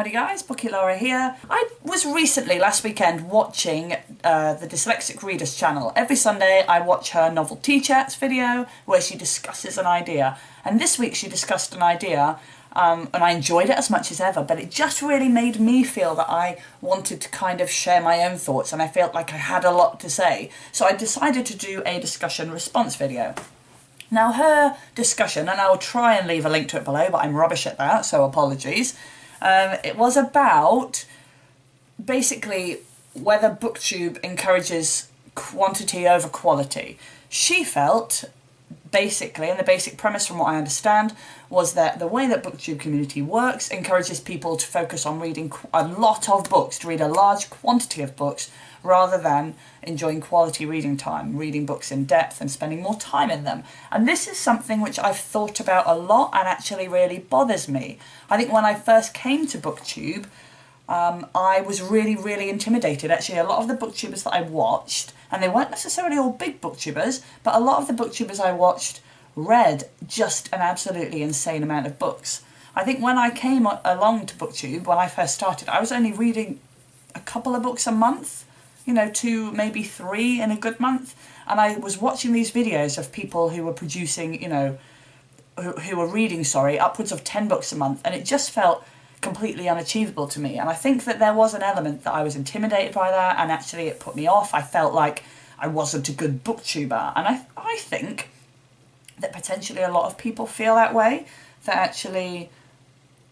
Howdy guys, Bookie Laura here. I was recently, last weekend, watching the Dyslexic Reader's channel. Every Sunday I watch her novel tea chats video where she discusses an idea. And this week she discussed an idea and I enjoyed it as much as ever, but it just really made me feel that I wanted to kind of share my own thoughts and I felt like I had a lot to say. So I decided to do a discussion response video. Now her discussion, and I will try and leave a link to it below, but I'm rubbish at that, so apologies. It was about basically whether BookTube encourages quantity over quality. She felt, basically, and the basic premise from what I understand, was that the way that BookTube community works encourages people to focus on reading a lot of books, to read a large quantity of books, rather than enjoying quality reading time, reading books in depth and spending more time in them. And this is something which I've thought about a lot and actually really bothers me. I think when I first came to BookTube, I was really intimidated. Actually, a lot of the booktubers that I watched, and they weren't necessarily all big booktubers, but a lot of the booktubers I watched read just an absolutely insane amount of books. I think when I came along to BookTube, when I first started, I was only reading a couple of books a month, you know, 2, maybe 3 in a good month, and I was watching these videos of people who were producing, you know, who were reading, sorry, upwards of 10 books a month, and it just felt completely unachievable to me. And I think that there was an element that I was intimidated by that, and actually it put me off. I felt like I wasn't a good booktuber, and I think that potentially a lot of people feel that way, that actually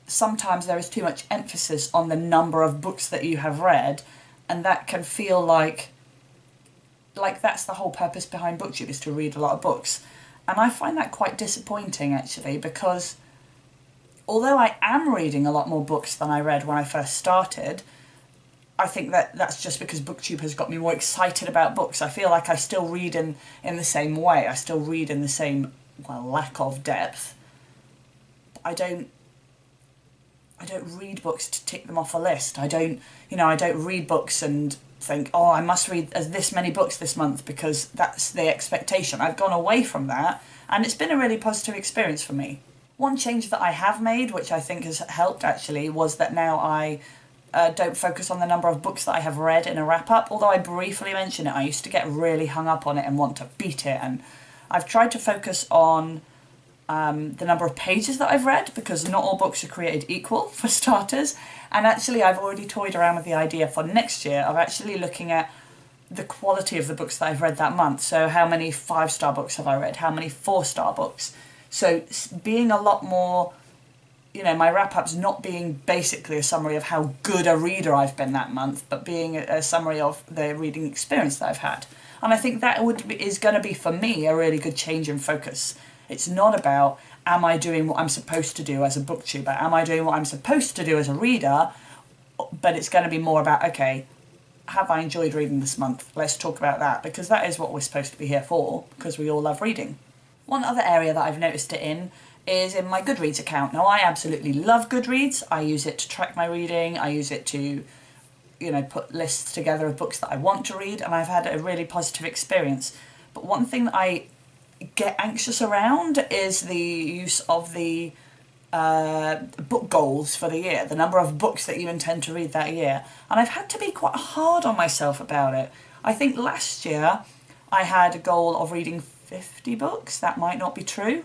sometimes there is too much emphasis on the number of books that you have read, and that can feel like that's the whole purpose behind BookTube, is to read a lot of books. And I find that quite disappointing, actually, because although I am reading a lot more books than I read when I first started, I think that that's just because BookTube has got me more excited about books. I feel like I still read in the same way. I still read in the same, well, lack of depth. I don't read books to tick them off a list. I don't read books and think, oh, I must read this many books this month because that's the expectation. I've gone away from that, and it's been a really positive experience for me. One change that I have made, which I think has helped actually, was that now I don't focus on the number of books that I have read in a wrap-up. Although I briefly mention it, I used to get really hung up on it and want to beat it, and I've tried to focus on the number of pages that I've read, because not all books are created equal, for starters. And actually I've already toyed around with the idea for next year of actually looking at the quality of the books that I've read that month. So how many 5-star books have I read? How many 4-star books? So being a lot more, you know, my wrap-up's not being basically a summary of how good a reader I've been that month, but being a summary of the reading experience that I've had. And I think that is going to be, for me, a really good change in focus. It's not about, am I doing what I'm supposed to do as a booktuber? Am I doing what I'm supposed to do as a reader? But it's going to be more about, okay, have I enjoyed reading this month? Let's talk about that, because that is what we're supposed to be here for, because we all love reading. One other area that I've noticed it in is in my Goodreads account. Now, I absolutely love Goodreads. I use it to track my reading. I use it to, you know, put lists together of books that I want to read, and I've had a really positive experience. But one thing that I get anxious around is the use of the book goals for the year, the number of books that you intend to read that year. And I've had to be quite hard on myself about it. I think last year I had a goal of reading 50 books. That might not be true.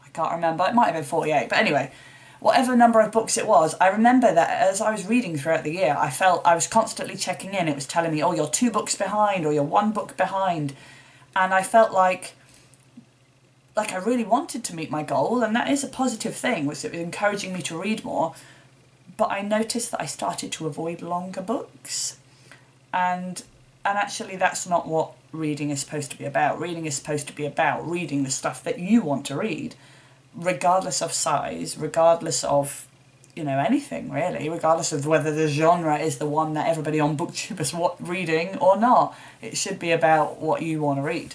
I can't remember. It might have been 48. But anyway, whatever number of books it was, I remember that as I was reading throughout the year, I felt I was constantly checking in. It was telling me, oh, you're 2 books behind, or you're 1 book behind. And I felt like I really wanted to meet my goal, and that is a positive thing, which it was encouraging me to read more. But I noticed that I started to avoid longer books, and actually that's not what reading is supposed to be about. Reading is supposed to be about reading the stuff that you want to read, regardless of size, regardless of, you know, anything really, regardless of whether the genre is the one that everybody on BookTube is reading or not. It should be about what you want to read.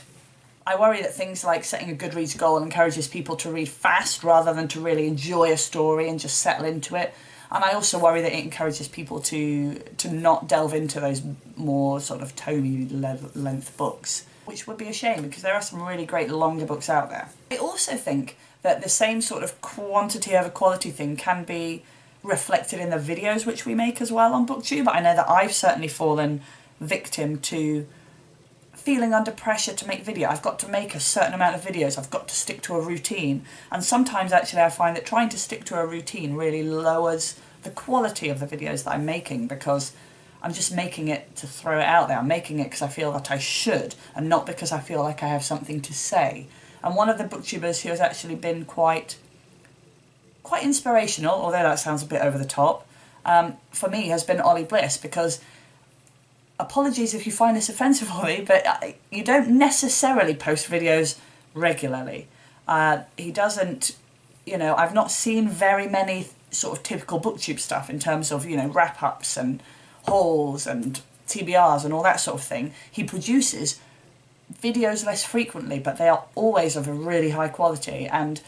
I worry that things like setting a Goodreads goal encourages people to read fast rather than to really enjoy a story and just settle into it. And I also worry that it encourages people to not delve into those more sort of tomey length books, which would be a shame because there are some really great longer books out there. I also think that the same sort of quantity over quality thing can be reflected in the videos which we make as well on BookTube. I know that I've certainly fallen victim to feeling under pressure to make video. I've got to make a certain amount of videos, I've got to stick to a routine, and sometimes actually I find that trying to stick to a routine really lowers the quality of the videos that I'm making, because I'm just making it to throw it out there. I'm making it because I feel that I should, and not because I feel like I have something to say. And one of the booktubers who has actually been quite inspirational, although that sounds a bit over the top, for me has been Ollie Bliss, because apologies if you find this offensive, Ollie, but you don't necessarily post videos regularly. He doesn't, you know, I've not seen very many sort of typical BookTube stuff in terms of, you know, wrap-ups and hauls and TBRs and all that sort of thing. He produces videos less frequently, but they are always of a really high quality and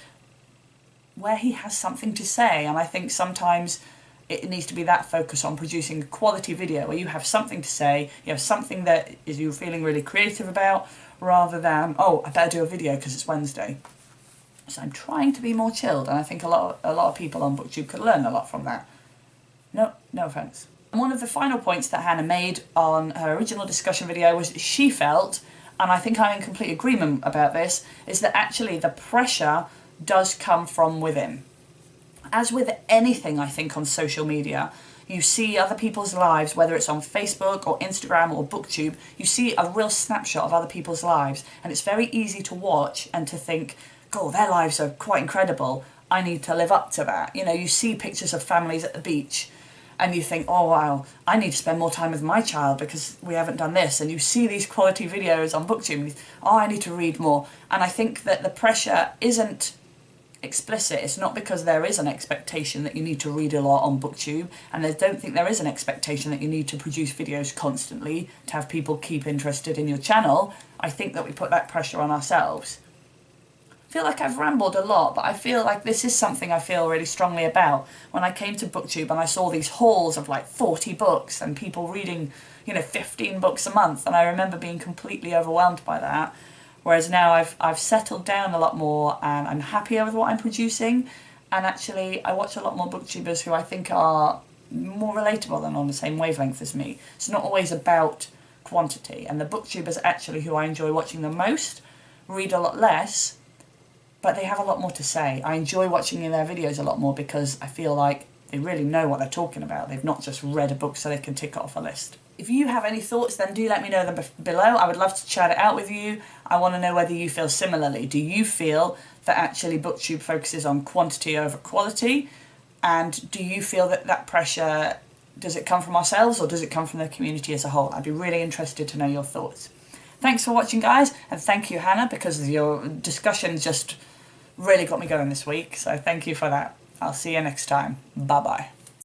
where he has something to say. And I think sometimes it needs to be that focus on producing a quality video where you have something to say, you have something that is you're feeling really creative about, rather than, oh, I better do a video because it's Wednesday. So I'm trying to be more chilled, and I think a lot of people on BookTube could learn a lot from that. No offence. And one of the final points that Hannah made on her original discussion video was that she felt, and I think I'm in complete agreement about this, is that actually the pressure does come from within. As with anything, I think, on social media, you see other people's lives, whether it's on Facebook or Instagram or BookTube, you see a real snapshot of other people's lives, and it's very easy to watch and to think, God, their lives are quite incredible, I need to live up to that. You know, you see pictures of families at the beach, and you think, oh wow, I need to spend more time with my child because we haven't done this. And you see these quality videos on BookTube, and you think, oh, I need to read more. And I think that the pressure isn't explicit. It's not because there is an expectation that you need to read a lot on BookTube, and I don't think there is an expectation that you need to produce videos constantly to have people keep interested in your channel. I think that we put that pressure on ourselves. I feel like I've rambled a lot, but I feel like this is something I feel really strongly about. When I came to BookTube and I saw these hauls of like 40 books and people reading, you know, 15 books a month, and I remember being completely overwhelmed by that. Whereas now I've settled down a lot more and I'm happier with what I'm producing, and actually I watch a lot more booktubers who I think are more relatable and on the same wavelength as me. It's not always about quantity, and the booktubers actually who I enjoy watching the most read a lot less, but they have a lot more to say. I enjoy watching their videos a lot more because I feel like they really know what they're talking about. They've not just read a book so they can tick it off a list. If you have any thoughts, then do let me know them below. I would love to chat it out with you. I want to know whether you feel similarly. Do you feel that actually BookTube focuses on quantity over quality? And do you feel that that pressure, does it come from ourselves or does it come from the community as a whole? I'd be really interested to know your thoughts. Thanks for watching, guys, and thank you, Hannah, because your discussion just really got me going this week. So thank you for that. I'll see you next time. Bye-bye.